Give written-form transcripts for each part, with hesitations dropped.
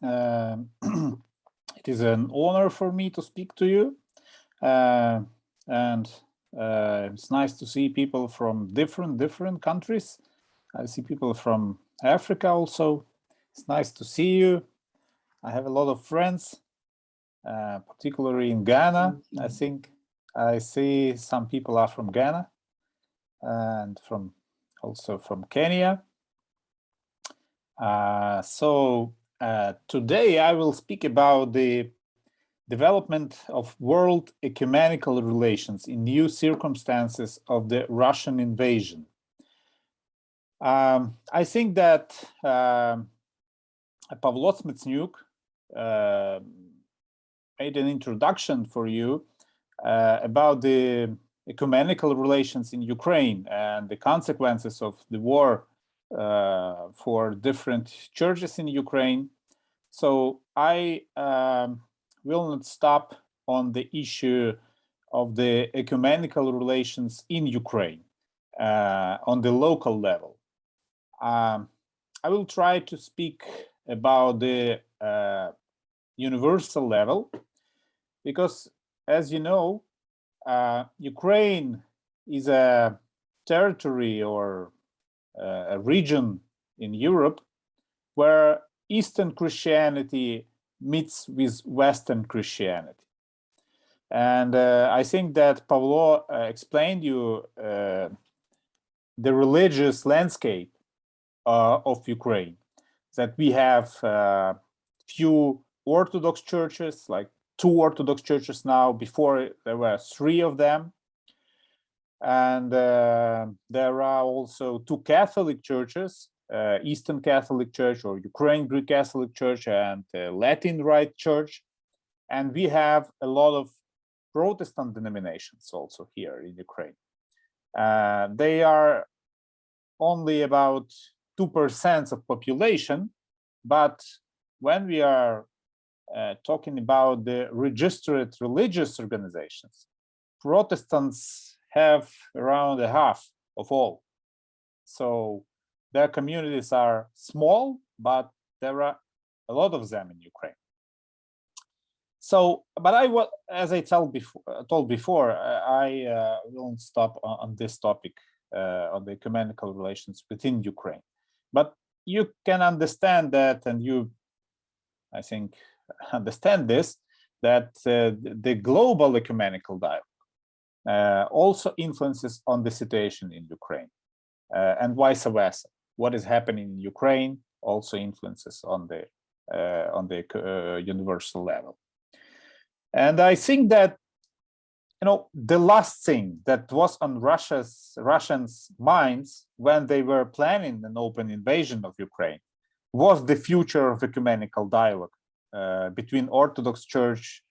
It is an honor for me to speak to you, and it's nice to see people from different countries. I see people from Africa also. It's nice to see you. I have a lot of friends, particularly in Ghana. I think I see some people are from Ghana and also from Kenya. Today I will speak about the development of world ecumenical relations in new circumstances of the Russian invasion. I think that Pavlo Smetsnyuk made an introduction for you about the ecumenical relations in Ukraine and the consequences of the war for different churches in Ukraine. So I will not stop on the issue of the ecumenical relations in Ukraine on the local level. I will try to speak about the universal level, because as you know, Ukraine is a territory or a region in Europe where Eastern Christianity meets with Western Christianity. And I think that Pavlo explained you the religious landscape of Ukraine, that we have few Orthodox churches, like 2 Orthodox churches now. Before there were 3 of them. And there are also 2 Catholic churches, Eastern Catholic Church or Ukraine Greek Catholic Church and Latin Rite Church. And we have a lot of Protestant denominations also here in Ukraine. They are only about 2% of population, but when we are talking about the registered religious organizations, Protestants have around a half of all. So their communities are small, but there are a lot of them in Ukraine. So, but as I told before, I won't stop on this topic on the ecumenical relations within Ukraine. But you can understand that, and you, I think, understand this, that the global ecumenical dialogue also influences on the situation in Ukraine, and vice versa. What is happening in Ukraine also influences on the universal level. And I think that, you know, the last thing that was on Russians' minds when they were planning an open invasion of Ukraine was the future of ecumenical dialogue between Orthodox Church,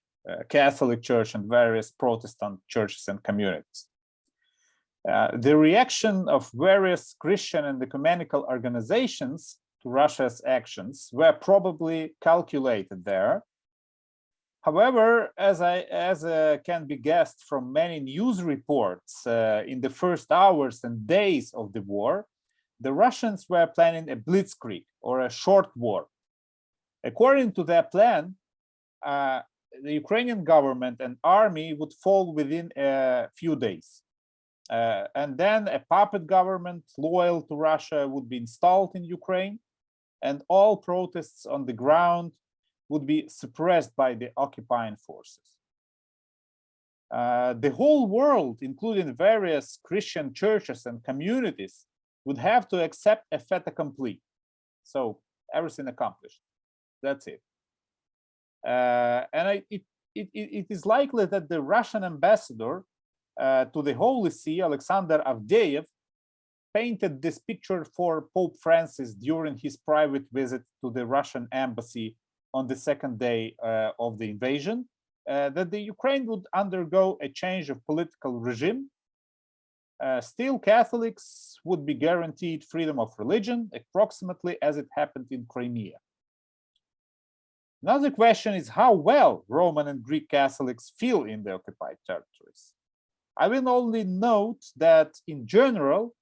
Catholic Church, and various Protestant churches and communities. The reaction of various Christian and ecumenical organizations to Russia's actions were probably calculated there. However, as can be guessed from many news reports in the first hours and days of the war, the Russians were planning a blitzkrieg or a short war. According to their plan, the Ukrainian government and army would fall within a few days. And then a puppet government loyal to Russia would be installed in Ukraine, and all protests on the ground would be suppressed by the occupying forces. The whole world, including various Christian churches and communities, would have to accept a fait accompli. So everything accomplished. That's it. And it is likely that the Russian ambassador to the Holy See, Alexander Avdeyev, painted this picture for Pope Francis during his private visit to the Russian embassy on the second day of the invasion, that the Ukraine would undergo a change of political regime. Still, Catholics would be guaranteed freedom of religion, approximately as it happened in Crimea. Another question is how well Roman and Greek Catholics feel in the occupied territories. I will only note that, in general,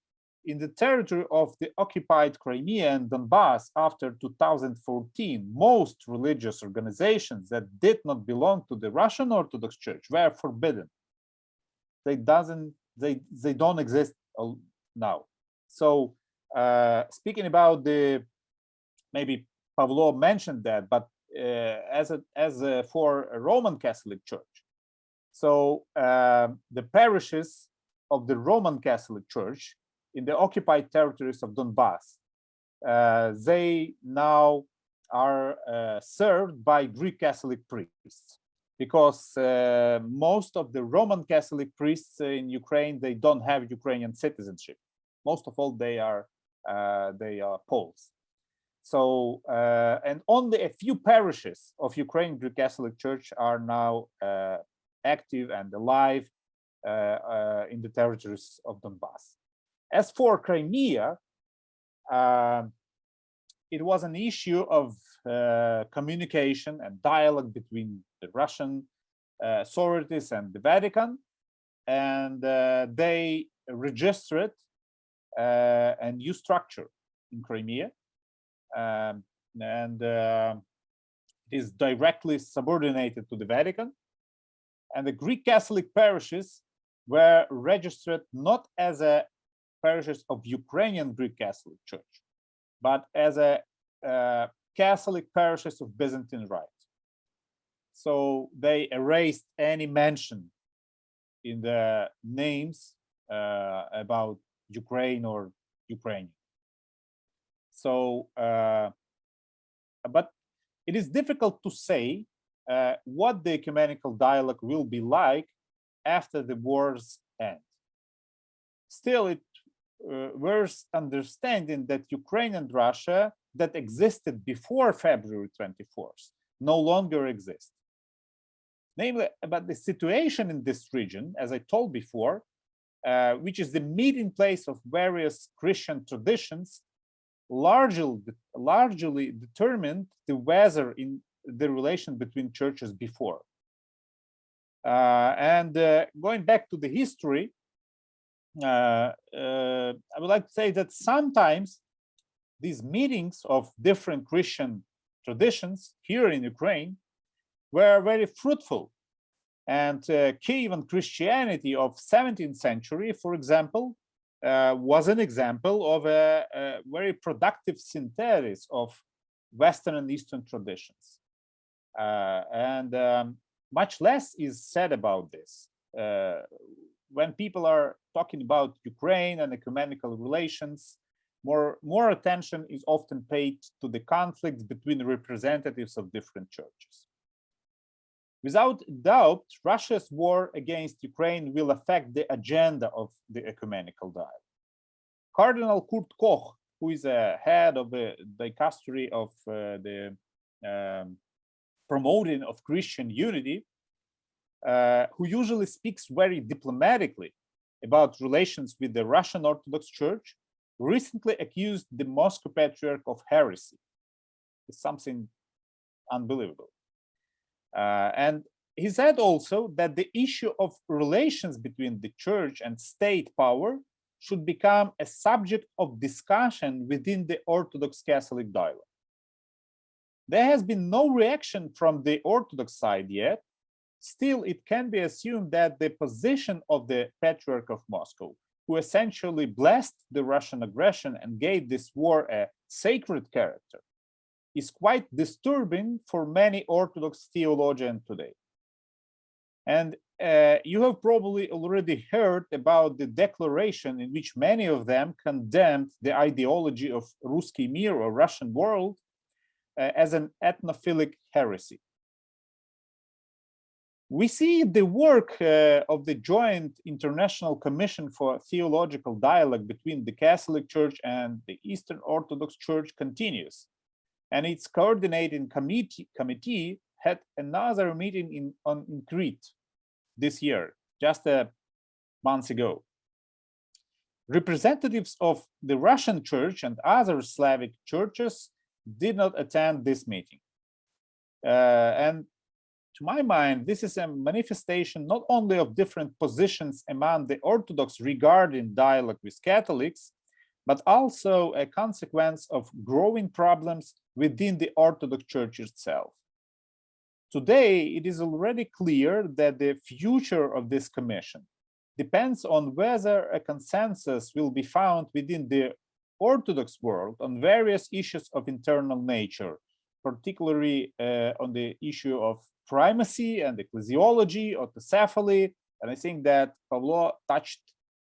in the territory of the occupied Crimea and Donbass after 2014, most religious organizations that did not belong to the Russian Orthodox Church were forbidden. They don't exist now. So speaking about the, maybe Pavlo mentioned that, but for a Roman Catholic Church, so the parishes of the Roman Catholic Church in the occupied territories of Donbass, they now are served by Greek Catholic priests, because most of the Roman Catholic priests in Ukraine, they don't have Ukrainian citizenship. Most of all, they are Poles. So, and only a few parishes of Ukrainian Greek Catholic Church are now active and alive in the territories of Donbass. As for Crimea, it was an issue of communication and dialogue between the Russian authorities and the Vatican, and they registered a new structure in Crimea, and is directly subordinated to the Vatican. And the Greek Catholic parishes were registered not as a parishes of Ukrainian Greek Catholic Church, but as a Catholic parishes of Byzantine Rite. So they erased any mention in the names about Ukraine or Ukrainian. So, but it is difficult to say what the ecumenical dialogue will be like after the war's end. Still, it bears understanding that Ukraine and Russia that existed before February 24th no longer exist. Namely, but the situation in this region, as I told before, which is the meeting place of various Christian traditions, largely determined the weather in the relation between churches before. Going back to the history, I would like to say that sometimes these meetings of different Christian traditions here in Ukraine were very fruitful. And Kievan Christianity of 17th century, for example, was an example of a very productive synthesis of Western and Eastern traditions. Much less is said about this. When people are talking about Ukraine and ecumenical relations, more attention is often paid to the conflicts between representatives of different churches. Without doubt, Russia's war against Ukraine will affect the agenda of the ecumenical dialogue. Cardinal Kurt Koch, who is a head of the dicastery of the promoting of Christian unity, who usually speaks very diplomatically about relations with the Russian Orthodox Church, recently accused the Moscow Patriarch of heresy. It's something unbelievable. And he said also that the issue of relations between the church and state power should become a subject of discussion within the Orthodox Catholic dialogue. There has been no reaction from the Orthodox side yet. Still, it can be assumed that the position of the Patriarch of Moscow, who essentially blessed the Russian aggression and gave this war a sacred character, is quite disturbing for many Orthodox theologians today. And you have probably already heard about the declaration in which many of them condemned the ideology of Ruski Mir, or Russian world, as an ethnophilic heresy. We see the work of the Joint International Commission for Theological Dialogue between the Catholic Church and the Eastern Orthodox Church continues. And its coordinating committee had another meeting in Crete this year, just a month ago. Representatives of the Russian Church and other Slavic churches did not attend this meeting. And to my mind, this is a manifestation not only of different positions among the Orthodox regarding dialogue with Catholics, but also a consequence of growing problems within the Orthodox Church itself. Today, it is already clear that the future of this commission depends on whether a consensus will be found within the Orthodox world on various issues of internal nature, particularly on the issue of primacy and ecclesiology, autocephaly. And I think that Pavlo touched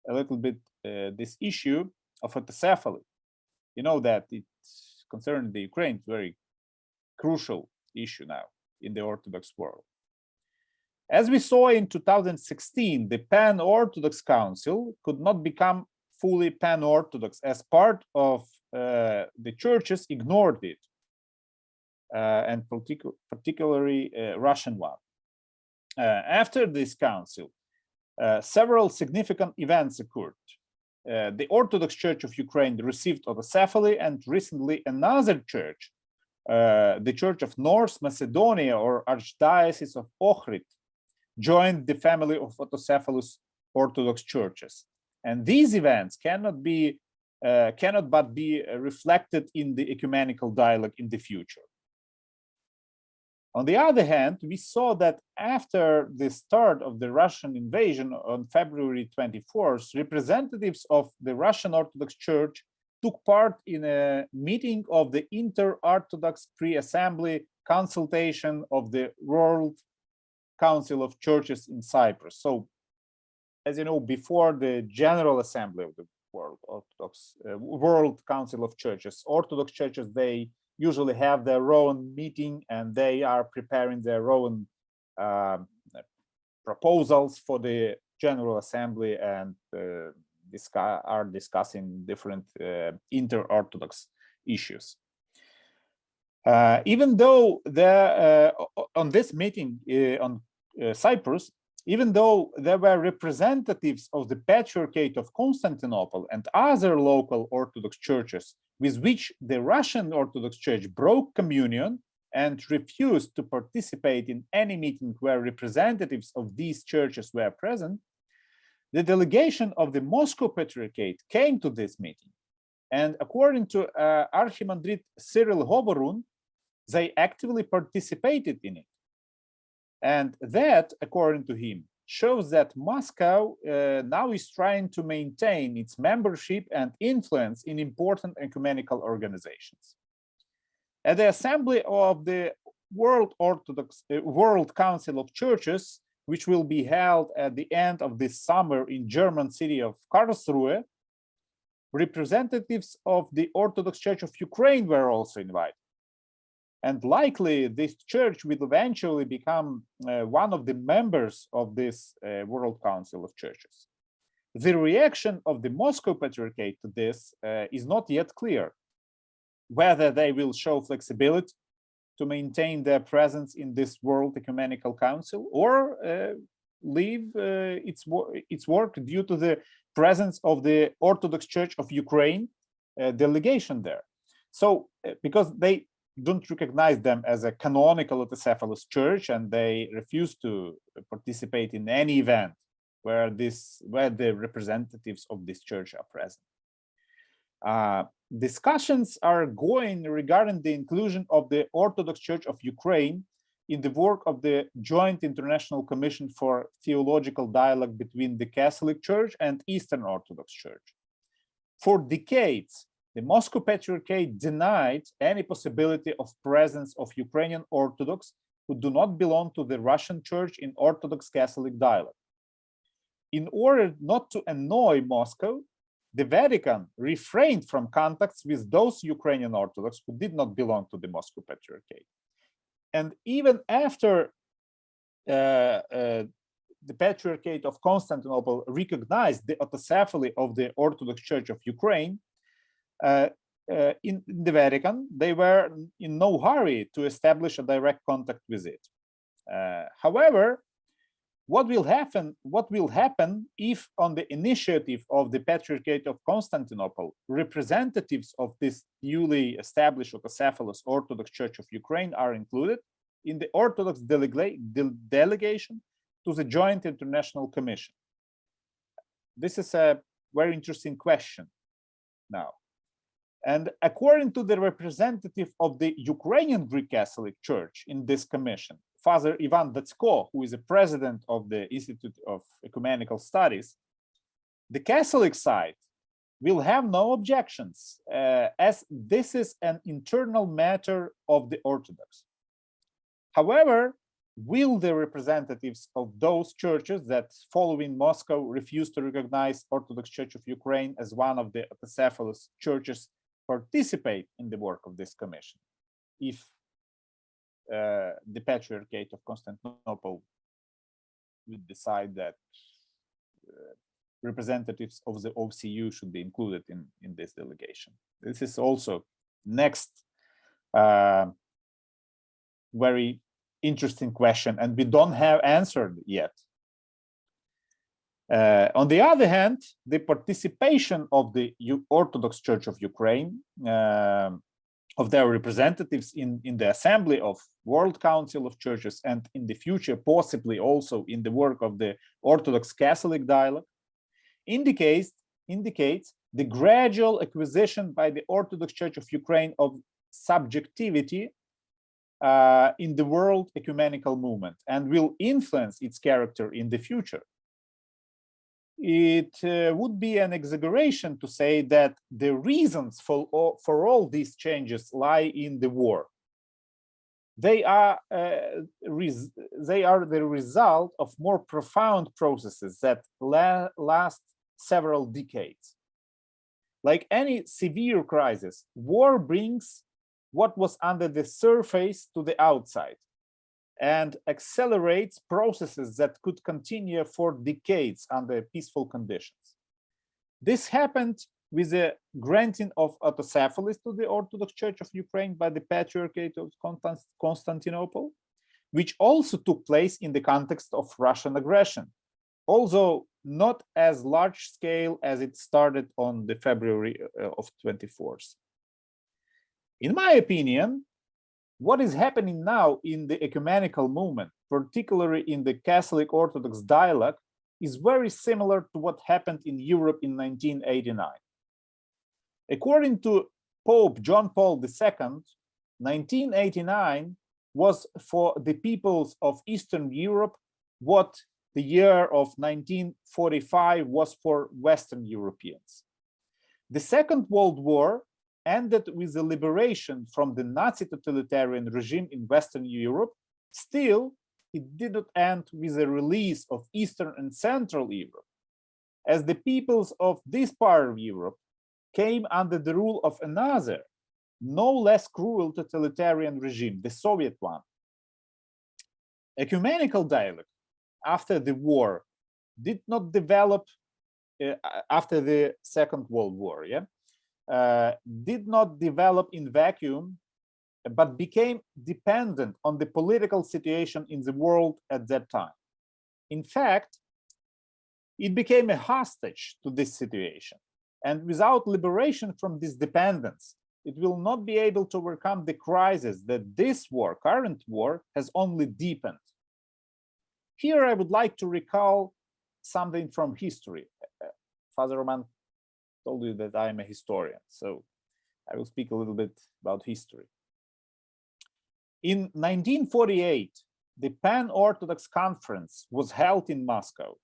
a little bit this issue of autocephaly. You know that it's concerning the Ukraine, it's a very crucial issue now in the Orthodox world. As we saw in 2016, the Pan-Orthodox Council could not become fully Pan-Orthodox as part of the churches ignored it, and particularly Russian one. After this council, several significant events occurred. The Orthodox Church of Ukraine received autocephaly, and recently another church, the Church of North Macedonia or Archdiocese of Ohrid, joined the family of autocephalous Orthodox churches. And these events cannot but be reflected in the ecumenical dialogue in the future. On the other hand, we saw that after the start of the Russian invasion on February 24th, representatives of the Russian Orthodox Church took part in a meeting of the Inter-Orthodox Pre-Assembly consultation of the World Council of Churches in Cyprus. So, as you know, before the General Assembly of the World Council of Churches, Orthodox churches, they usually have their own meeting and they are preparing their own proposals for the General Assembly and are discussing different inter-Orthodox issues. Even though on this meeting on Cyprus, even though there were representatives of the Patriarchate of Constantinople and other local Orthodox churches with which the Russian Orthodox Church broke communion and refused to participate in any meeting where representatives of these churches were present, the delegation of the Moscow Patriarchate came to this meeting. And according to Archimandrit Cyril Hovorun, they actively participated in it. And that, according to him, shows that Moscow now is trying to maintain its membership and influence in important ecumenical organizations. At the assembly of the World Council of Churches, which will be held at the end of this summer in German city of Karlsruhe, representatives of the Orthodox Church of Ukraine were also invited. And likely this church will eventually become one of the members of this World Council of Churches. The reaction of the Moscow Patriarchate to this is not yet clear, whether they will show flexibility to maintain their presence in this World Ecumenical Council or leave its work due to the presence of the Orthodox Church of Ukraine delegation there. So, because they don't recognize them as a canonical autocephalous church, and they refuse to participate in any event where the representatives of this church are present. Discussions are going regarding the inclusion of the Orthodox Church of Ukraine in the work of the Joint International Commission for Theological Dialogue between the Catholic Church and Eastern Orthodox Church. For decades, the Moscow Patriarchate denied any possibility of presence of Ukrainian Orthodox who do not belong to the Russian Church in Orthodox Catholic dialogue. In order not to annoy Moscow, the Vatican refrained from contacts with those Ukrainian Orthodox who did not belong to the Moscow Patriarchate. And even after the Patriarchate of Constantinople recognized the autocephaly of the Orthodox Church of Ukraine, in the Vatican, they were in no hurry to establish a direct contact with it. However, what will happen if, on the initiative of the Patriarchate of Constantinople, representatives of this newly established autocephalous Orthodox Church of Ukraine are included in the Orthodox delegation to the Joint International Commission? This is a very interesting question, now. And according to the representative of the Ukrainian Greek Catholic Church in this commission, Father Ivan Datsko, who is the president of the Institute of Ecumenical Studies, the Catholic side will have no objections, as this is an internal matter of the Orthodox. However, will the representatives of those churches that, following Moscow, refuse to recognize Orthodox Church of Ukraine as one of the autocephalous churches participate in the work of this commission, if the Patriarchate of Constantinople would decide that representatives of the OCU should be included in this delegation? This is also next very interesting question, and we don't have answered yet. On the other hand, the participation of the Orthodox Church of Ukraine, of their representatives in the Assembly of World Council of Churches, and in the future possibly also in the work of the Orthodox Catholic Dialogue, indicates the gradual acquisition by the Orthodox Church of Ukraine of subjectivity in the world ecumenical movement, and will influence its character in the future. It would be an exaggeration to say that the reasons for all these changes lie in the war. They are the result of more profound processes that last several decades. Like any severe crisis, war brings what was under the surface to the outside and accelerates processes that could continue for decades under peaceful conditions. This happened with the granting of autocephaly to the Orthodox Church of Ukraine by the Patriarchate of Constantinople, which also took place in the context of Russian aggression, although not as large scale as it started on the February of 24th. In my opinion, what is happening now in the ecumenical movement, particularly in the Catholic Orthodox dialogue, is very similar to what happened in Europe in 1989. According to Pope John Paul II, 1989 was for the peoples of Eastern Europe what the year of 1945 was for Western Europeans. The Second World War ended with the liberation from the Nazi totalitarian regime in Western Europe. Still, it did not end with the release of Eastern and Central Europe, as the peoples of this part of Europe came under the rule of another, no less cruel totalitarian regime, the Soviet one. Ecumenical dialogue after the war did not develop after the Second World War, did not develop in vacuum, but became dependent on the political situation in the world at that time. In fact, it became a hostage to this situation, and without liberation from this dependence, it will not be able to overcome the crisis that this war, current war, has only deepened. Here I would like to recall something from history. Father Roman told you that I am a historian, so I will speak a little bit about history. In 1948, the Pan-Orthodox Conference was held in Moscow.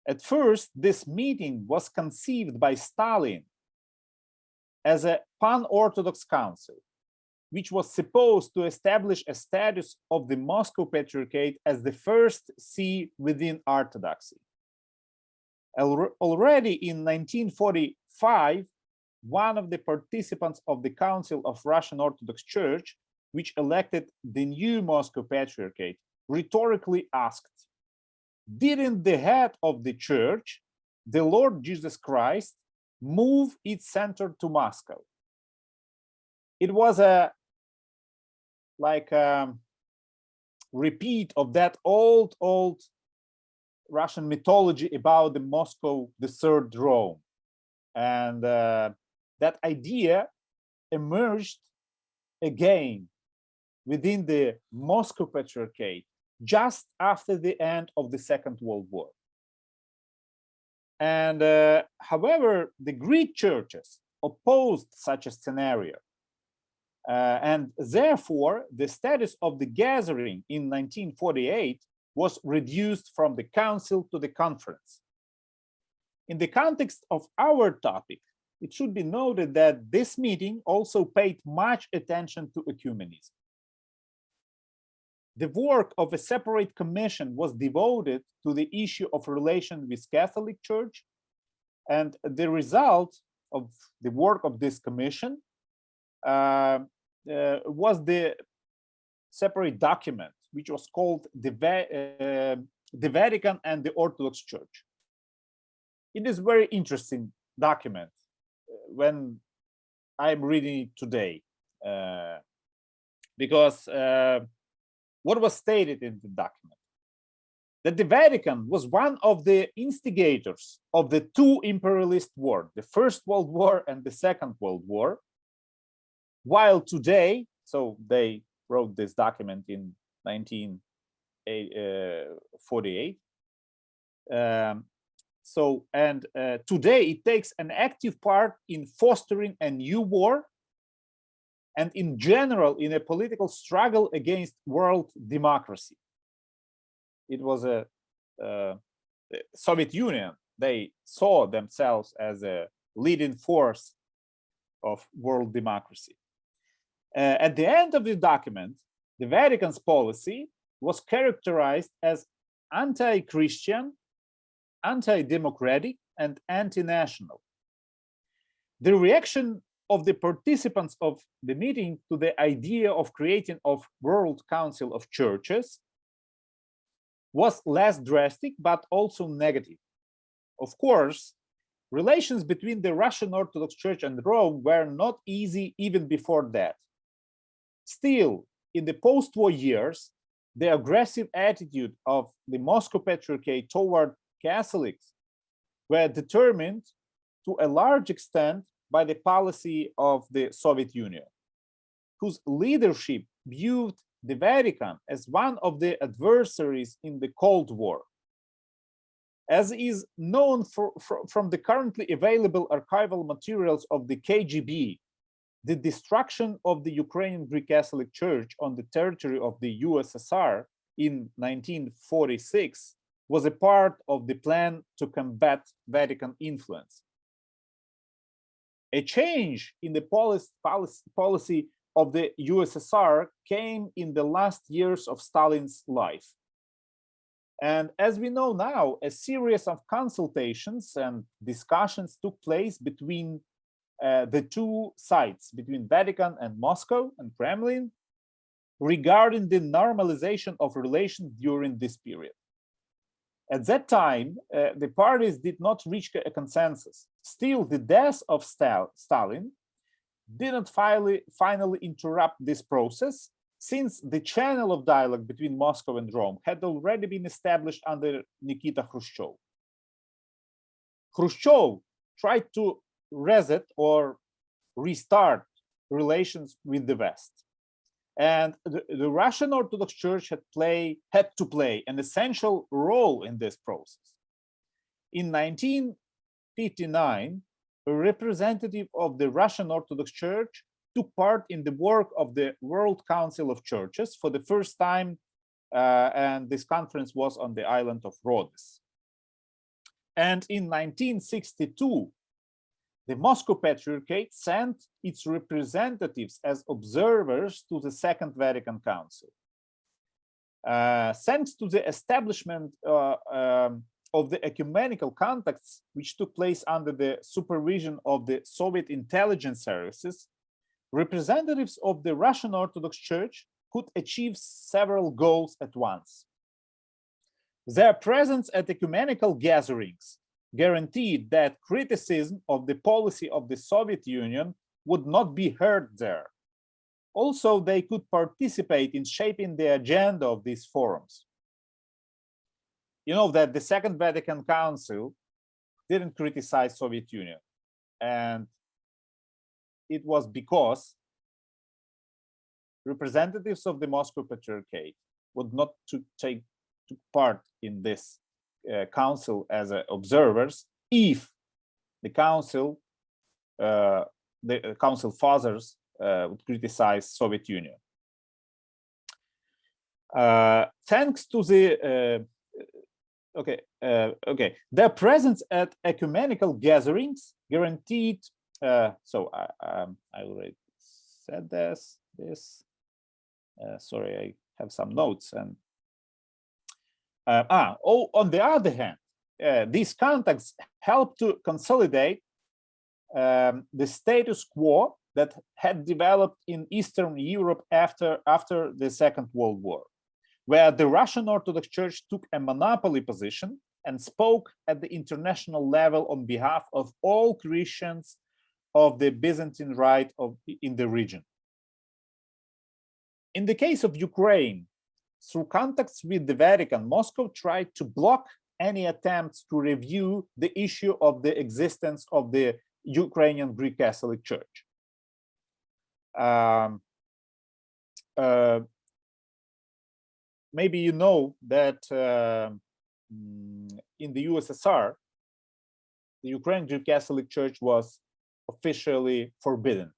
At first, this meeting was conceived by Stalin as a Pan-Orthodox Council, which was supposed to establish a status of the Moscow Patriarchate as the first see within Orthodoxy. Already in 1945, one of the participants of the Council of Russian Orthodox Church, which elected the new Moscow Patriarchate, rhetorically asked, "Didn't the head of the church, the Lord Jesus Christ, move its center to Moscow?" It was a repeat of that old Russian mythology about the Moscow, the third Rome. And that idea emerged again within the Moscow Patriarchate just after the end of the Second World War. And however, the Greek churches opposed such a scenario. And therefore, the status of the gathering in 1948 was reduced from the council to the conference. In the context of our topic, it should be noted that this meeting also paid much attention to ecumenism. The work of a separate commission was devoted to the issue of relation with Catholic Church, and the result of the work of this commission was the separate document, which was called the Vatican and the Orthodox Church. It is a very interesting document when I'm reading it today, because what was stated in the document? That the Vatican was one of the instigators of the two imperialist wars, the First World War and the Second World War, while today, so they wrote this document in 1948, today it takes an active part in fostering a new war and in general in a political struggle against world democracy. It was the Soviet Union. They saw themselves as a leading force of world democracy. At the end of the document, the Vatican's policy was characterized as anti-Christian, anti-democratic, and anti-national. The reaction of the participants of the meeting to the idea of creating a World Council of Churches was less drastic, but also negative. Of course, relations between the Russian Orthodox Church and Rome were not easy even before that. Still, in the post-war years, the aggressive attitude of the Moscow Patriarchate toward Catholics were determined to a large extent by the policy of the Soviet Union, whose leadership viewed the Vatican as one of the adversaries in the Cold War. As is known from the currently available archival materials of the KGB, the destruction of the Ukrainian Greek Catholic Church on the territory of the USSR in 1946 was a part of the plan to combat Vatican influence. A change in the policy of the USSR came in the last years of Stalin's life. And as we know now, a series of consultations and discussions took place between the two sides, between Vatican and Moscow and Kremlin, regarding the normalization of relations during this period. At that time, the parties did not reach a consensus. Still, the death of Stalin did not finally interrupt this process, since the channel of dialogue between Moscow and Rome had already been established under Nikita Khrushchev. Khrushchev tried to reset or restart relations with the West. And the Russian Orthodox Church had to play an essential role in this process. In 1959, a representative of the Russian Orthodox Church took part in the work of the World Council of Churches for the first time, and this conference was on the island of Rhodes. And in 1962, the Moscow Patriarchate sent its representatives as observers to the Second Vatican Council. Thanks to the establishment of the ecumenical contacts, which took place under the supervision of the Soviet intelligence services, representatives of the Russian Orthodox Church could achieve several goals at once. Their presence at ecumenical gatherings guaranteed that criticism of the policy of the Soviet Union would not be heard there. Also, they could participate in shaping the agenda of these forums. You know that the Second Vatican Council didn't criticize Soviet Union, and it was because representatives of the Moscow Patriarchate would not take part in this council as observers if the council the Council Fathers would criticize Soviet Union. Thanks to the their presence at ecumenical gatherings guaranteed. So I already said this. Sorry, I have some notes. And on the other hand, these contacts help to consolidate the status quo that had developed in Eastern Europe after the Second World War, where the Russian Orthodox Church took a monopoly position and spoke at the international level on behalf of all Christians of the Byzantine Rite in the region. In the case of Ukraine, through contacts with the Vatican, Moscow tried to block any attempts to review the issue of the existence of the Ukrainian Greek Catholic Church. Maybe you know that in the USSR, the Ukrainian Greek Catholic Church was officially forbidden.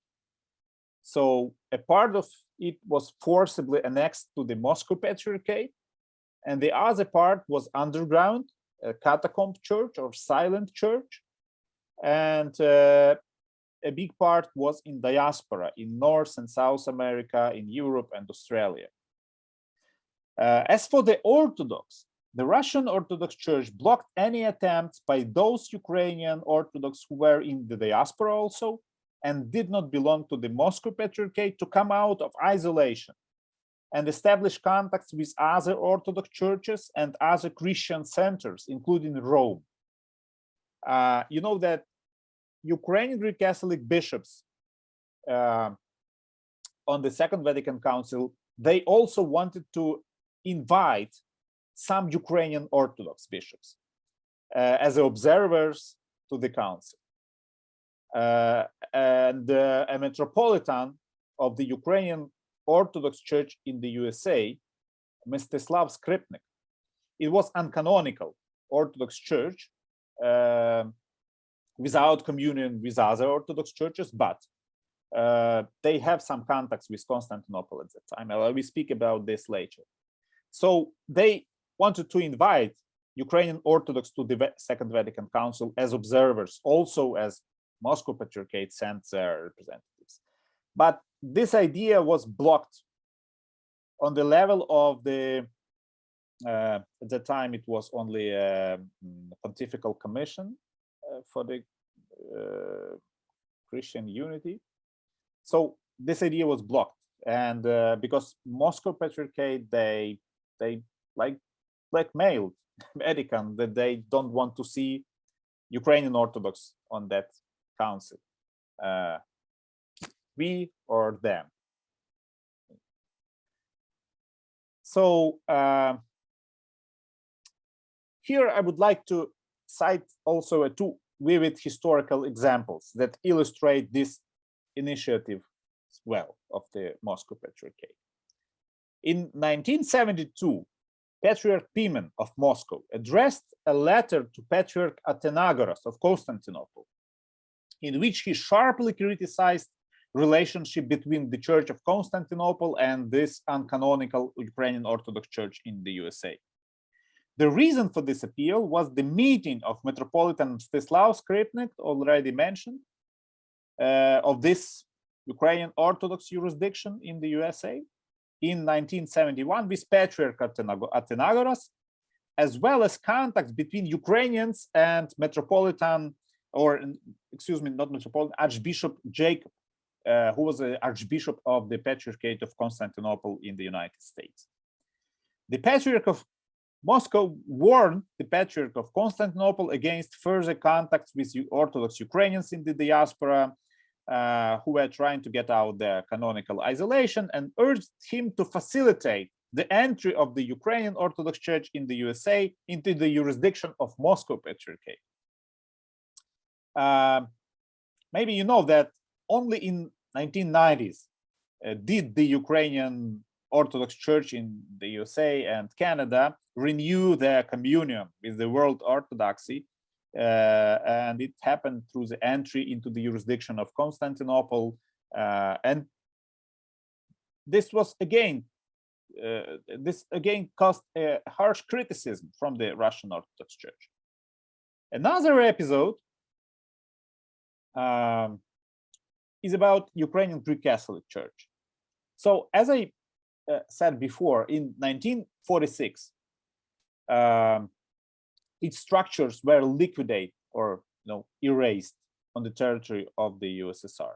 So a part of it was forcibly annexed to the Moscow Patriarchate, and the other part was underground, a catacomb church or silent church, and a big part was in diaspora in North and South America, in Europe and Australia. As for the Orthodox, the Russian Orthodox Church blocked any attempts by those Ukrainian Orthodox who were in the diaspora also and did not belong to the Moscow Patriarchate to come out of isolation and establish contacts with other Orthodox churches and other Christian centers, including Rome. You know that Ukrainian Greek Catholic bishops on the Second Vatican Council, they also wanted to invite some Ukrainian Orthodox bishops as observers to the council. And a metropolitan of the Ukrainian Orthodox Church in the USA, Mstislav Skripnik, it was uncanonical Orthodox Church without communion with other Orthodox churches, but they have some contacts with Constantinople at that time. I will speak about this later. So they wanted to invite Ukrainian Orthodox to the Second Vatican Council as observers, also as Moscow Patriarchate sent their representatives. But this idea was blocked on the level of the, at that time it was only a Pontifical Commission for the Christian unity. So this idea was blocked. And because Moscow Patriarchate, they like blackmailed Vatican that they don't want to see Ukrainian Orthodox on that council, we or them. So here I would like to cite also two vivid historical examples that illustrate this initiative well of the Moscow Patriarchate. In 1972, Patriarch Pimen of Moscow addressed a letter to Patriarch Athenagoras of Constantinople, in which he sharply criticized relationship between the Church of Constantinople and this uncanonical Ukrainian Orthodox Church in the USA. The reason for this appeal was the meeting of Metropolitan Mstislav Skripnik, already mentioned, of this Ukrainian Orthodox jurisdiction in the USA in 1971 with Patriarch Athenagoras, as well as contacts between Ukrainians and Metropolitan, or excuse me, not Metropolitan, Archbishop Jacob, who was the Archbishop of the Patriarchate of Constantinople in the United States. The Patriarch of Moscow warned the Patriarch of Constantinople against further contacts with Orthodox Ukrainians in the diaspora who were trying to get out their canonical isolation, and urged him to facilitate the entry of the Ukrainian Orthodox Church in the USA into the jurisdiction of Moscow Patriarchate. Maybe you know that only in 1990s did the Ukrainian Orthodox Church in the USA and Canada renew their communion with the world Orthodoxy and it happened through the entry into the jurisdiction of Constantinople, and this again caused a harsh criticism from the Russian Orthodox Church. Another episode is about Ukrainian Greek Catholic Church. So, as I said before, in 1946, its structures were liquidated or erased on the territory of the USSR.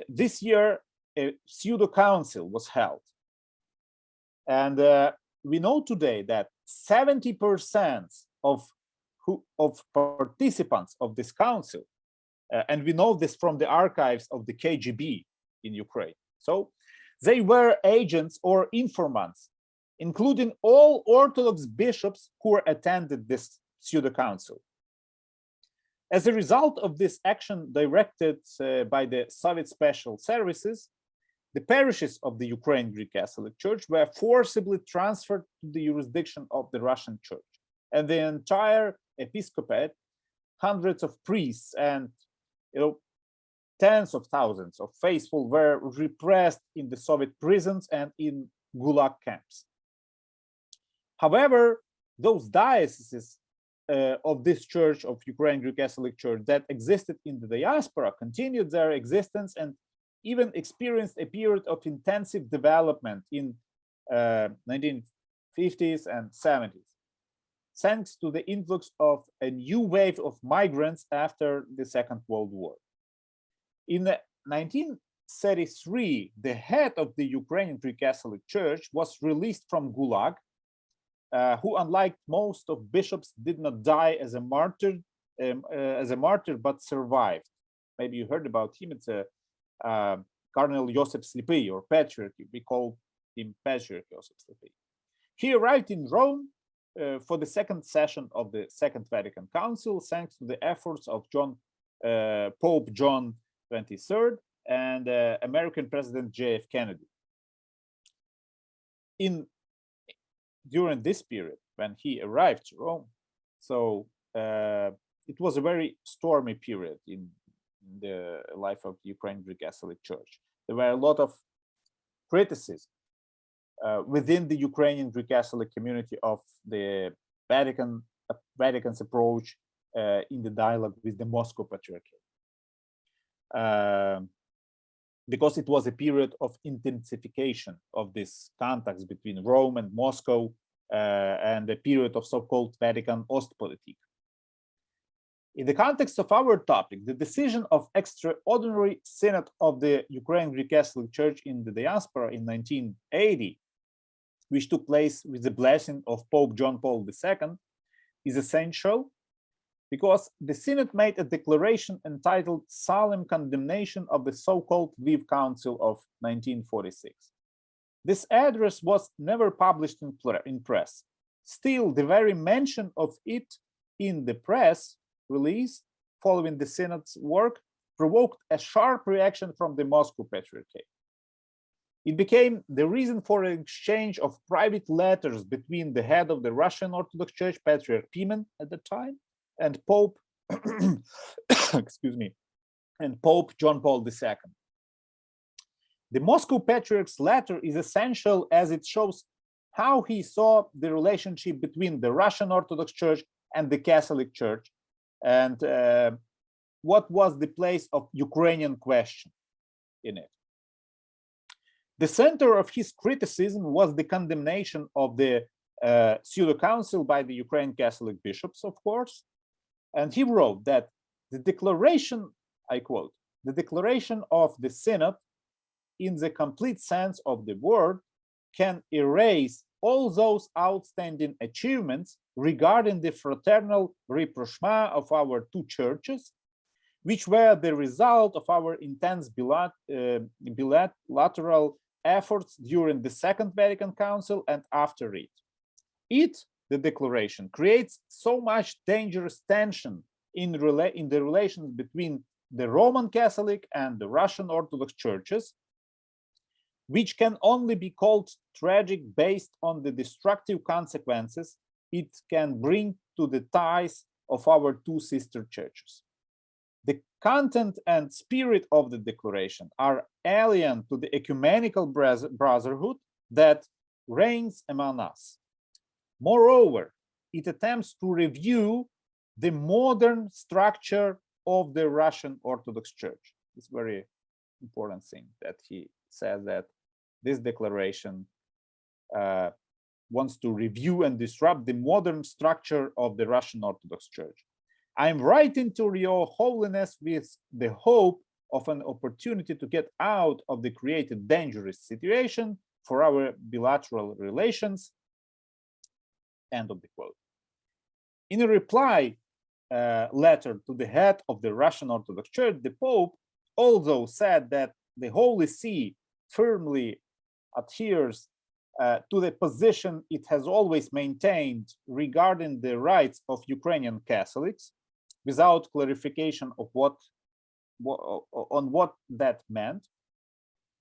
This year, a pseudo-council was held. And we know today that 70% of participants of this council, and we know this from the archives of the KGB in Ukraine, so they were agents or informants, including all Orthodox bishops who attended this pseudo-council. As a result of this action directed by the Soviet Special Services, the parishes of the Ukrainian Greek Catholic Church were forcibly transferred to the jurisdiction of the Russian Church, and the entire episcopate, hundreds of priests, and tens of thousands of faithful were repressed in the Soviet prisons and in Gulag camps. However, those dioceses of this church, of Ukrainian Greek Catholic Church, that existed in the diaspora continued their existence and even experienced a period of intensive development in 1950s and 70s, thanks to the influx of a new wave of migrants after the Second World War. In 1933, the head of the Ukrainian Greek Catholic Church was released from Gulag, who, unlike most of bishops, did not die as a martyr, but survived. Maybe you heard about him. It's Cardinal Joseph Slipy, or Patriarch. We call him Patriarch Joseph Slipy. He arrived in Rome for the second session of the Second Vatican Council, thanks to the efforts of Pope John XXIII and American President J.F. Kennedy. During this period, when he arrived to Rome, so it was a very stormy period in the life of the Ukrainian Greek Catholic Church. There were a lot of criticism within the Ukrainian Greek Catholic community of the Vatican's approach in the dialogue with the Moscow Patriarchate, because it was a period of intensification of this contacts between Rome and Moscow, and a period of so-called Vatican Ostpolitik. In the context of our topic, the decision of extraordinary synod of the Ukrainian Greek Catholic Church in the diaspora in 1980, which took place with the blessing of Pope John Paul II, is essential because the synod made a declaration entitled Solemn Condemnation of the so-called Lviv Council of 1946. This address was never published in press. Still, the very mention of it in the press release following the synod's work provoked a sharp reaction from the Moscow Patriarchate. It became the reason for an exchange of private letters between the head of the Russian Orthodox Church, Patriarch Pimen at the time, and Pope, excuse me, and Pope John Paul II. The Moscow Patriarch's letter is essential as it shows how he saw the relationship between the Russian Orthodox Church and the Catholic Church, and what was the place of Ukrainian question in it. The center of his criticism was the condemnation of the pseudo-council by the Ukrainian Catholic bishops, of course, and he wrote that the declaration, I quote, the declaration of the synod in the complete sense of the word can erase all those outstanding achievements regarding the fraternal rapprochement of our two churches, which were the result of our intense bilateral efforts during the Second Vatican Council and after it. The declaration, creates so much dangerous tension in the relations between the Roman Catholic and the Russian Orthodox churches, which can only be called tragic based on the destructive consequences it can bring to the ties of our two sister churches. The content and spirit of the declaration are alien to the ecumenical brotherhood that reigns among us. Moreover, it attempts to review the modern structure of the Russian Orthodox Church. It's a very important thing that he says that this declaration wants to review and disrupt the modern structure of the Russian Orthodox Church. I'm writing to your holiness with the hope of an opportunity to get out of the created dangerous situation for our bilateral relations. End of the quote. In a reply letter to the head of the Russian Orthodox Church, the Pope also said that the Holy See firmly adheres to the position it has always maintained regarding the rights of Ukrainian Catholics, without clarification of what that meant.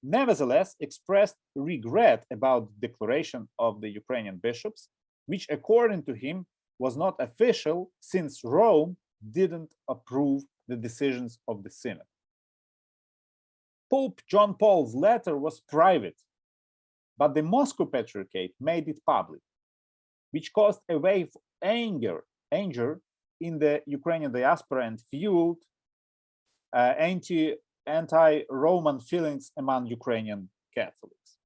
Nevertheless, expressed regret about the declaration of the Ukrainian bishops, which according to him was not official since Rome didn't approve the decisions of the Synod. Pope John Paul's letter was private, but the Moscow Patriarchate made it public, which caused a wave of anger in the Ukrainian diaspora and fueled anti-Roman feelings among Ukrainian Catholics.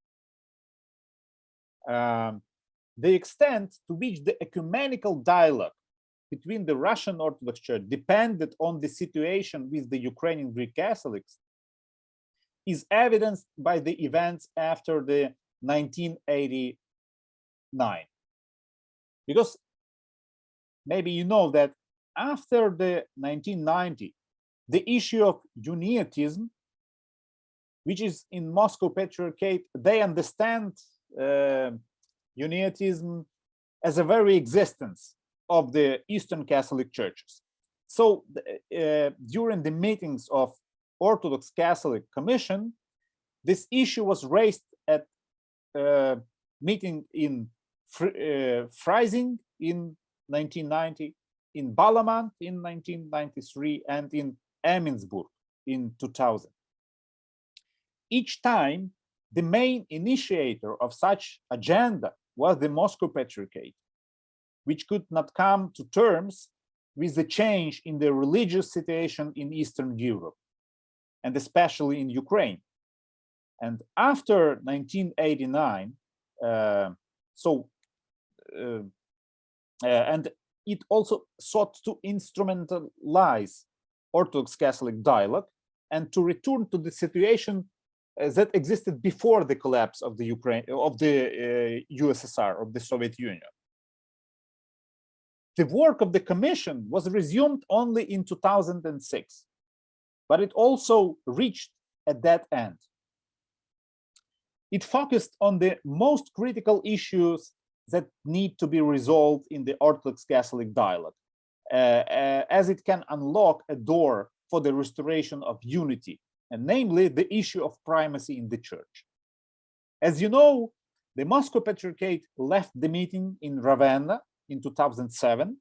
The extent to which the ecumenical dialogue between the Russian Orthodox Church depended on the situation with the Ukrainian Greek Catholics is evidenced by the events after the 1989. Because maybe you know that after the 1990, the issue of uniatism, which is in Moscow Patriarchate, they understand uniatism as a very existence of the Eastern Catholic churches. So during the meetings of Orthodox Catholic Commission, this issue was raised at a meeting in Freising in 1990, in Balamant in 1993, and in Emmensburg in 2000. Each time, the main initiator of such agenda was the Moscow Patriarchate, which could not come to terms with the change in the religious situation in Eastern Europe, and especially in Ukraine. And after 1989, and it also sought to instrumentalize Orthodox Catholic dialogue and to return to the situation that existed before the collapse of the USSR, of the Soviet Union. The work of the Commission was resumed only in 2006, but it also reached a dead end. It focused on the most critical issues that need to be resolved in the Orthodox Catholic dialogue, as it can unlock a door for the restoration of unity, and namely the issue of primacy in the Church. As you know, the Moscow Patriarchate left the meeting in Ravenna in 2007,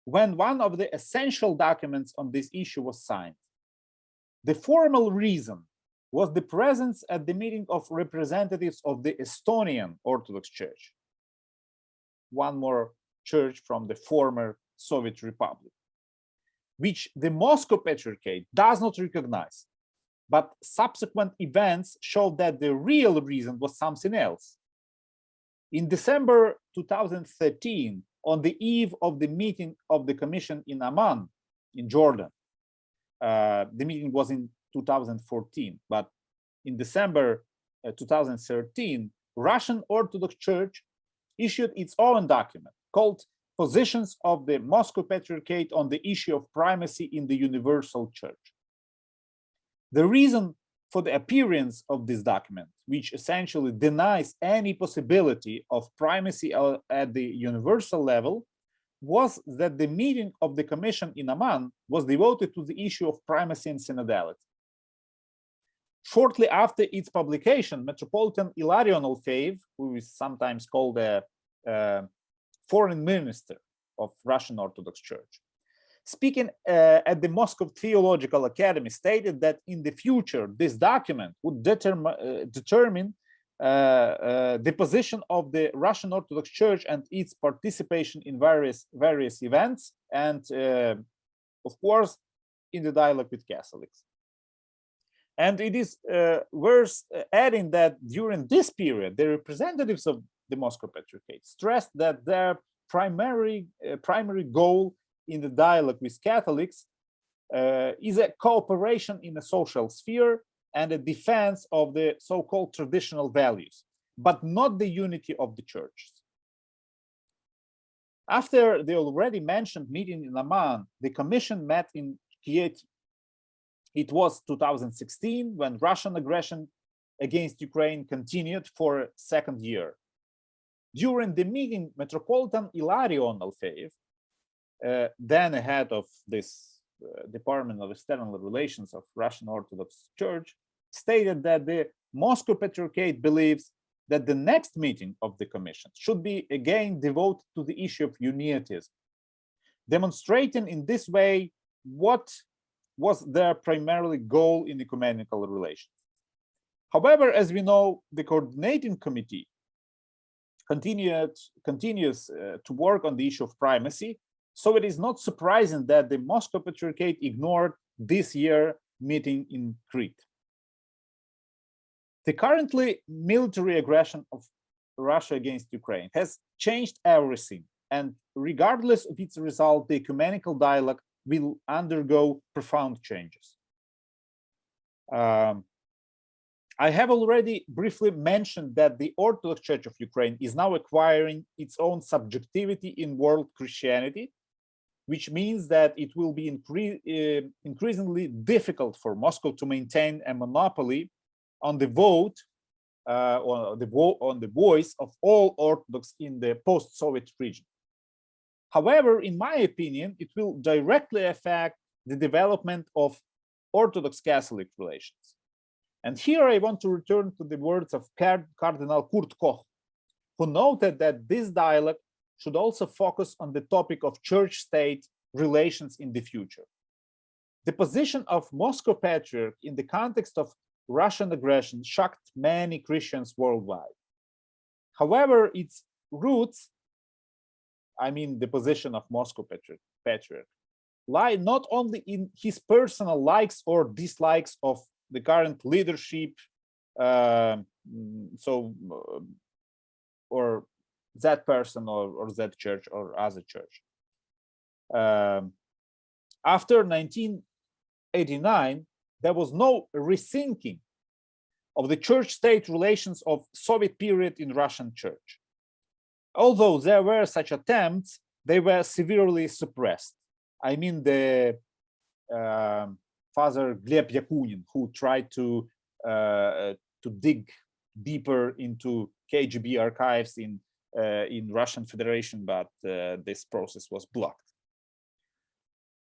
when one of the essential documents on this issue was signed. The formal reason was the presence at the meeting of representatives of the Estonian Orthodox Church, one more church from the former Soviet Republic, which the Moscow Patriarchate does not recognize. But subsequent events showed that the real reason was something else. In December 2013, on the eve of the meeting of the Commission in Amman, in Jordan, the meeting was in 2014, but in December 2013, Russian Orthodox Church issued its own document called Positions of the Moscow Patriarchate on the Issue of Primacy in the Universal Church. The reason for the appearance of this document, which essentially denies any possibility of primacy at the universal level, was that the meeting of the Commission in Amman was devoted to the issue of primacy and synodality. Shortly after its publication, Metropolitan Ilarion Alfeev, who is sometimes called a foreign minister of Russian Orthodox Church, speaking at the Moscow Theological Academy, stated that in the future, this document would determine the position of the Russian Orthodox Church and its participation in various events, and of course, in the dialogue with Catholics. And it is worth adding that during this period, the representatives of the Moscow Patriarchate stressed that their primary goal in the dialogue with Catholics is a cooperation in the social sphere and a defense of the so-called traditional values, but not the unity of the churches. After the already mentioned meeting in Amman, the Commission met in Kiev. It was 2016 when Russian aggression against Ukraine continued for a second year. During the meeting, Metropolitan Ilarion Alfeev, then head of this Department of External Relations of Russian Orthodox Church, stated that the Moscow Patriarchate believes that the next meeting of the Commission should be again devoted to the issue of uniatism, demonstrating in this way what was their primarily goal in ecumenical relations. However, as we know, the coordinating committee continues to work on the issue of primacy, so it is not surprising that the Moscow Patriarchate ignored this year's meeting in Crete. The currently military aggression of Russia against Ukraine has changed everything, and regardless of its result, the ecumenical dialogue will undergo profound changes. I have already briefly mentioned that the Orthodox Church of Ukraine is now acquiring its own subjectivity in world Christianity, which means that it will be increasingly difficult for Moscow to maintain a monopoly on the vote, on the voice of all Orthodox in the post-Soviet region. However, in my opinion, it will directly affect the development of Orthodox-Catholic relations. And here I want to return to the words of Cardinal Kurt Koch, who noted that this dialogue should also focus on the topic of church-state relations in the future. The position of Moscow Patriarch in the context of Russian aggression shocked many Christians worldwide. However, its roots, I mean the position of Moscow Patriarch, lie not only in his personal likes or dislikes of the current leadership, or that person or that church or other church. After 1989, there was no rethinking of the church-state relations of Soviet period in Russian church. Although there were such attempts, they were severely suppressed. I mean the Father Gleb Yakunin, who tried to dig deeper into KGB archives in Russian Federation, but this process was blocked.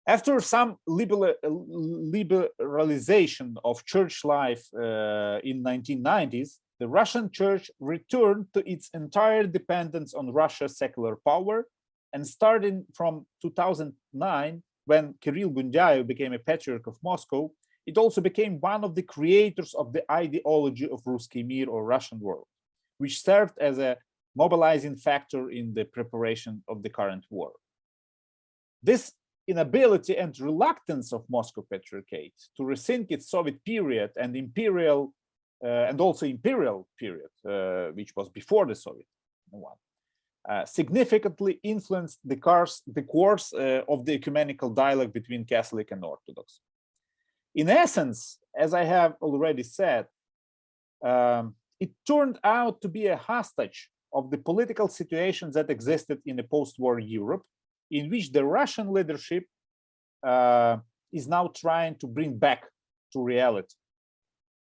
After some liberalization of church life in 1990s, the Russian church returned to its entire dependence on Russia's secular power, and starting from 2009, when Kirill Gundyaev became a Patriarch of Moscow, it also became one of the creators of the ideology of Ruski Mir, or Russian world, which served as a mobilizing factor in the preparation of the current war. This inability and reluctance of Moscow Patriarchate to rethink its Soviet period and imperial and also imperial period, which was before the Soviet one, significantly influenced the course of the ecumenical dialogue between Catholic and Orthodox. In essence, as I have already said, it turned out to be a hostage of the political situation that existed in the post-war Europe, in which the Russian leadership is now trying to bring back to reality.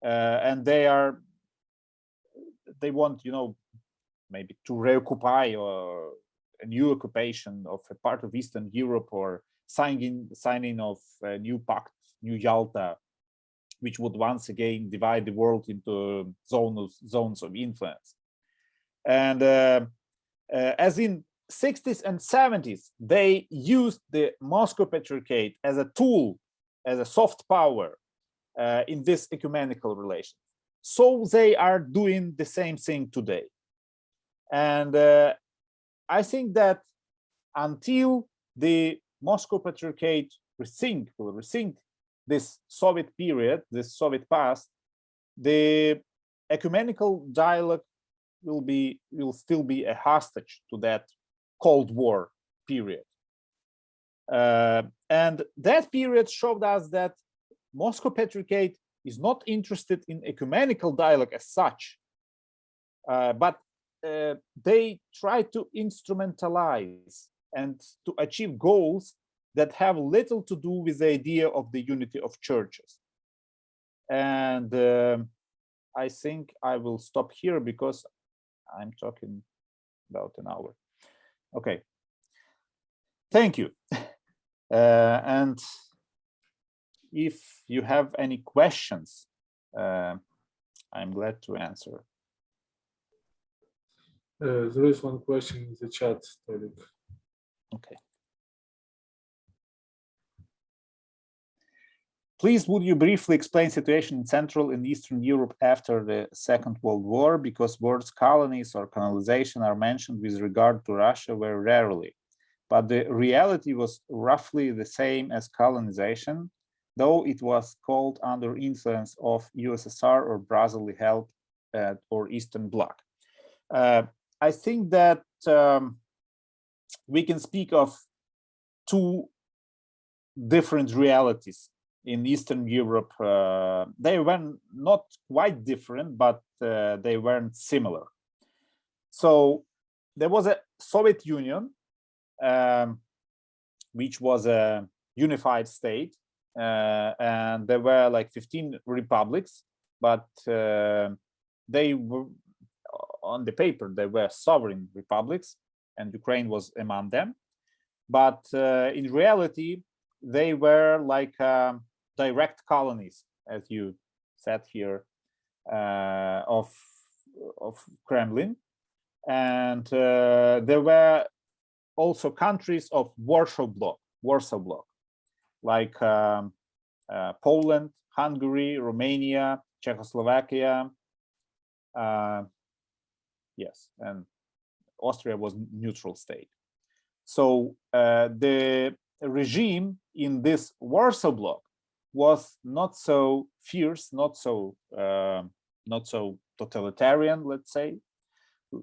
And they want, maybe to reoccupy or a new occupation of a part of Eastern Europe, or signing of a new pact, New Yalta, which would once again divide the world into zones of influence. And as in 60s and 70s, they used the Moscow Patriarchate as a tool, as a soft power in this ecumenical relation. So they are doing the same thing today. And I think that until the Moscow Patriarchate will rethink this Soviet period, this Soviet past, the ecumenical dialogue will still be a hostage to that Cold War period. And that period showed us that Moscow Patriarchate is not interested in ecumenical dialogue as such, but they try to instrumentalize and to achieve goals that have little to do with the idea of the unity of churches. And I think I will stop here because I'm talking about an hour. Okay. Thank you. And if you have any questions, I'm glad to answer. There is one question in the chat, Tolik. Okay. Please, would you briefly explain situation in Central and Eastern Europe after the Second World War, because words colonies or colonization are mentioned with regard to Russia very rarely, but the reality was roughly the same as colonization, though it was called under influence of USSR or brotherly help or Eastern Bloc. I think that we can speak of two different realities in Eastern Europe. They were not quite different, but they weren't similar. So there was a Soviet Union, which was a unified state, and there were like 15 republics, but they were, on the paper, they were sovereign republics, and Ukraine was among them. But in reality, they were like direct colonies, as you said here, of Kremlin. And there were also countries of Warsaw Bloc, like Poland, Hungary, Romania, Czechoslovakia. Yes, and Austria was neutral state. So the regime in this Warsaw Bloc was not so fierce, not so totalitarian, let's say,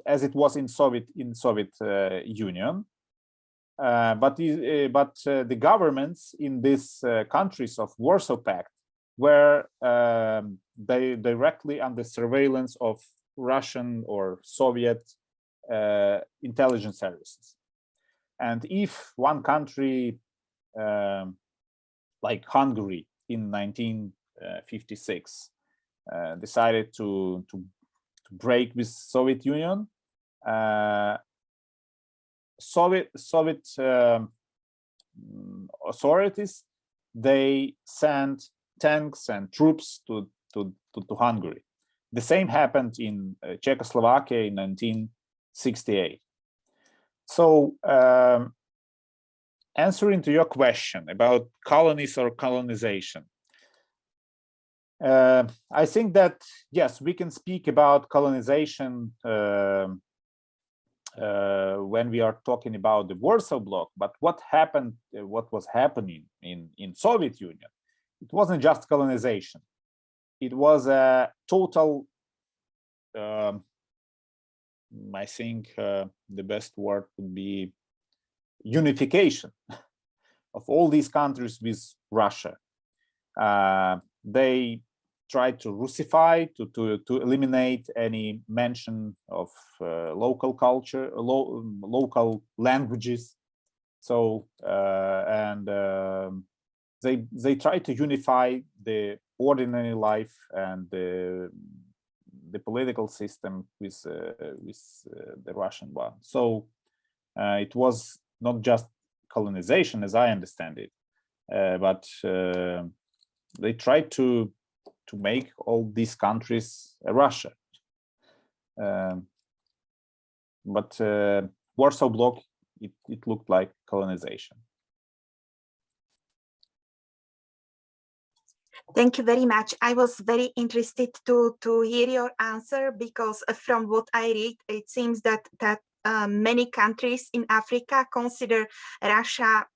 as it was in Soviet Union. But the governments in these countries of Warsaw Pact were they directly under surveillance of Russian or Soviet intelligence services. And if one country, like Hungary in 1956, decided to break with Soviet Union, Soviet authorities, they sent tanks and troops to Hungary. The same happened in Czechoslovakia in 1968. So answering to your question about colonies or colonization, I think that, yes, we can speak about colonization when we are talking about the Warsaw Bloc, but what was happening in Soviet Union, it wasn't just colonization. It was a total, I think the best word would be unification of all these countries with Russia. They tried to Russify, to eliminate any mention of local culture, local languages. So they tried to unify the ordinary life and the political system with the Russian one. So it was not just colonization, as I understand it, but they tried to make all these countries Russia. But Warsaw Bloc it looked like colonization. Thank you very much. I was very interested to hear your answer, because from what I read, it seems that many countries in Africa consider Russia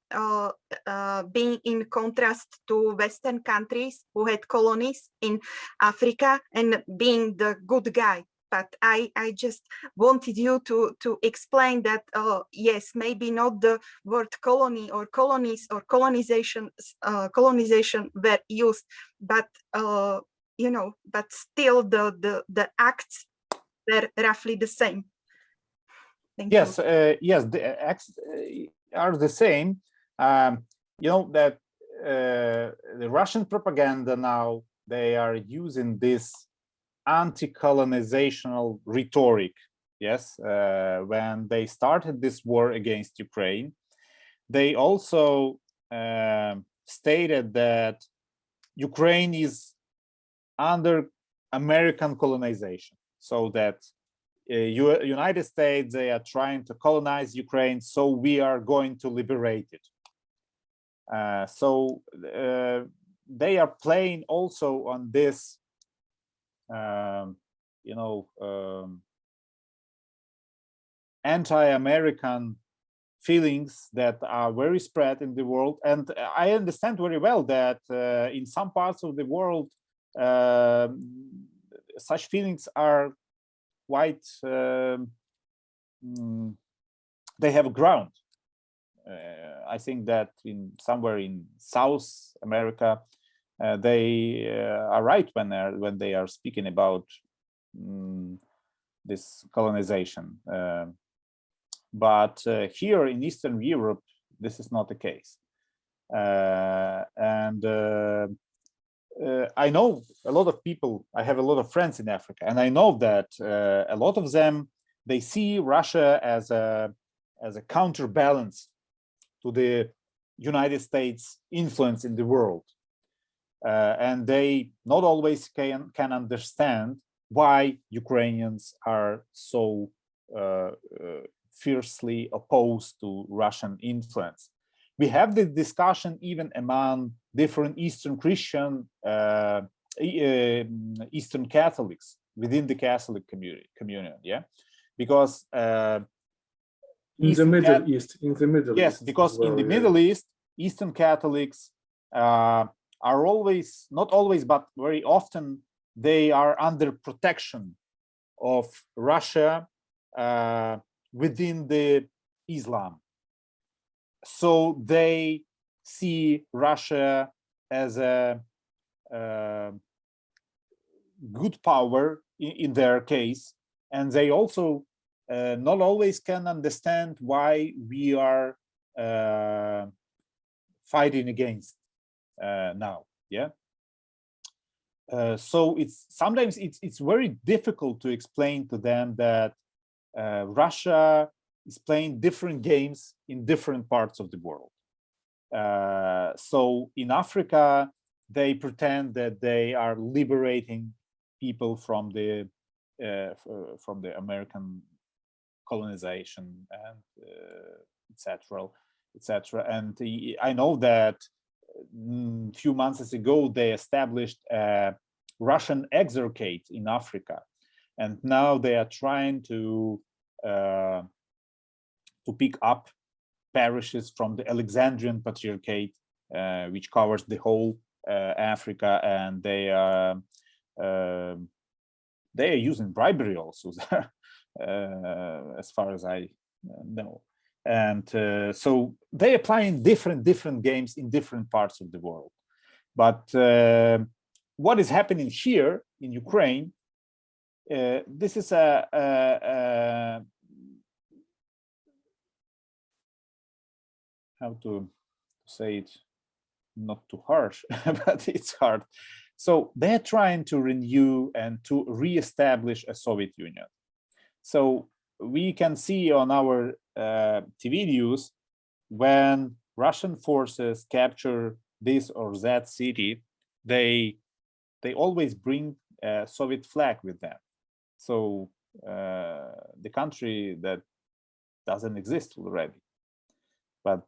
being in contrast to Western countries who had colonies in Africa and being the good guy. But I just wanted you to explain that, yes, maybe not the word colony or colonies or colonization were used, but you know, but still the acts were roughly the same. Thank yes, you. yes, the acts are the same. You know that the Russian propaganda now, they are using this anti-colonizational rhetoric. Yes, when they started this war against Ukraine, they also stated that Ukraine is under American colonization, so that United States, they are trying to colonize Ukraine, so we are going to liberate it. So they are playing also on this you know, anti-American feelings that are very spread in the world. And I understand very well that in some parts of the world, such feelings are quite, they have ground. I think that in somewhere in South America, they are right when they are speaking about this colonization. But here in Eastern Europe, this is not the case. I know a lot of people, I have a lot of friends in Africa, and I know that a lot of them, they see Russia as a counterbalance to the United States influence in the world. And they not always can understand why Ukrainians are so fiercely opposed to Russian influence. We have the discussion even among different Eastern Christian, Eastern Catholics within the Catholic community, yeah, because in the Middle East, yes, because in the Middle East, Eastern Catholics are always, not always, but very often, they are under protection of Russia within the Islam. So they see Russia as a good power in their case, and they also not always can understand why we are fighting against now. Yeah. So sometimes it's very difficult to explain to them that Russia is playing different games in different parts of the world. So in Africa, they pretend that they are liberating people from the American colonization and etc., etc. And I know that a few months ago they established a Russian exarchate in Africa, and now they are trying to pick up parishes from the Alexandrian Patriarchate, which covers the whole Africa, and they are using bribery also, as far as I know. And so they are playing different games in different parts of the world. But what is happening here in Ukraine, this is how to say it, not too harsh, but it's hard. So they're trying to renew and to re-establish a Soviet Union. So we can see on our TV news, when Russian forces capture this or that city, they always bring a Soviet flag with them. So the country that doesn't exist already. but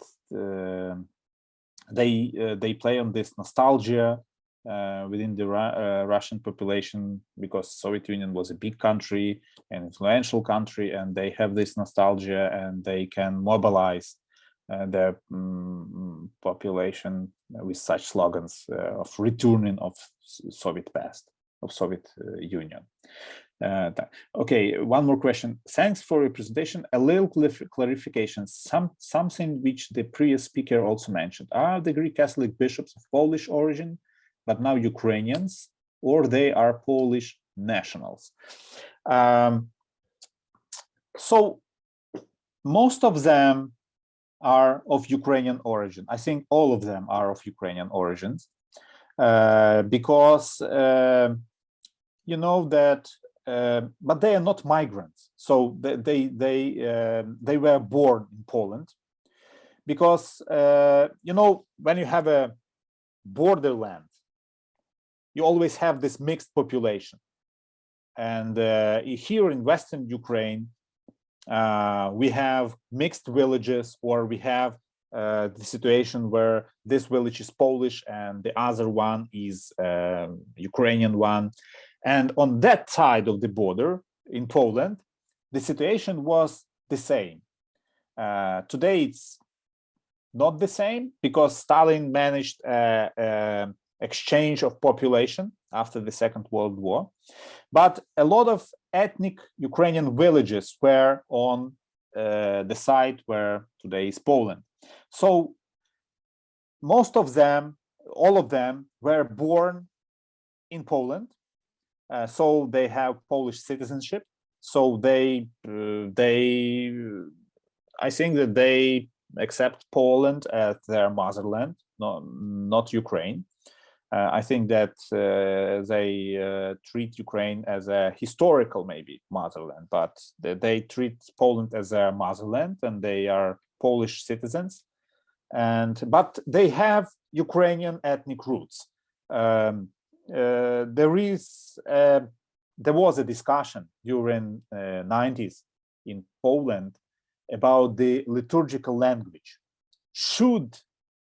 they play on this nostalgia within the Russian population, because Soviet Union was a big country, an influential country, and they have this nostalgia, and they can mobilize their population with such slogans of returning of Soviet past, of Soviet Union. Okay, one more question. Thanks for your presentation. A little clarification, something which the previous speaker also mentioned. Are the Greek Catholic bishops of Polish origin, but now Ukrainians, or they are Polish nationals? So most of them are of Ukrainian origin. I think all of them are of Ukrainian origins, because you know that, but they are not migrants. So they were born in Poland, because you know, when you have a borderland, you always have this mixed population. And here in Western Ukraine, we have mixed villages, or we have the situation where this village is Polish and the other one is Ukrainian one. And on that side of the border in Poland, the situation was the same. Today it's not the same, because Stalin managed exchange of population after the Second World War. But a lot of ethnic Ukrainian villages were on the side where today is Poland. So most of them, all of them, were born in Poland. So they have Polish citizenship. So I think that they accept Poland as their motherland, not Ukraine. I think that they treat Ukraine as a historical, maybe, motherland, but they treat Poland as their motherland, and they are Polish citizens. But they have Ukrainian ethnic roots. There was a discussion during 90s in Poland about the liturgical language. Should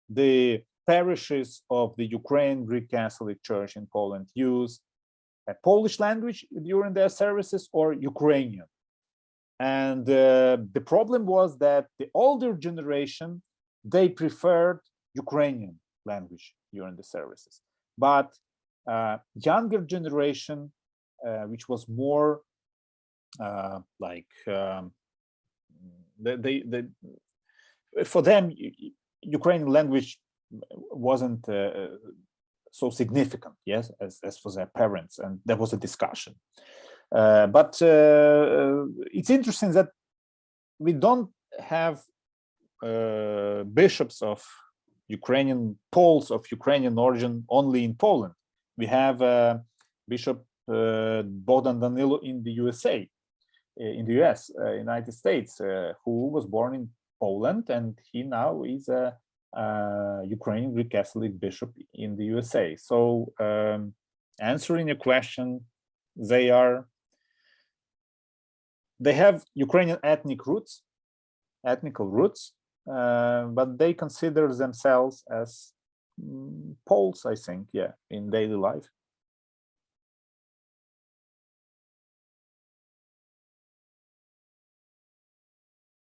the parishes of the Ukrainian Greek Catholic Church in Poland use a Polish language during their services or Ukrainian? And the problem was that the older generation, they preferred Ukrainian language during the services. But younger generation, which was more for them, Ukrainian language wasn't so significant, yes, as for their parents, and there was a discussion. But it's interesting that we don't have bishops of Ukrainian, Poles of Ukrainian origin only in Poland. We have Bishop Bogdan Danilo in the USA, in the US, United States, who was born in Poland, and he now is a Ukrainian Greek Catholic bishop in the USA. So answering your question, they have Ukrainian ethnic roots, but they consider themselves as Poles, I think, yeah, in daily life.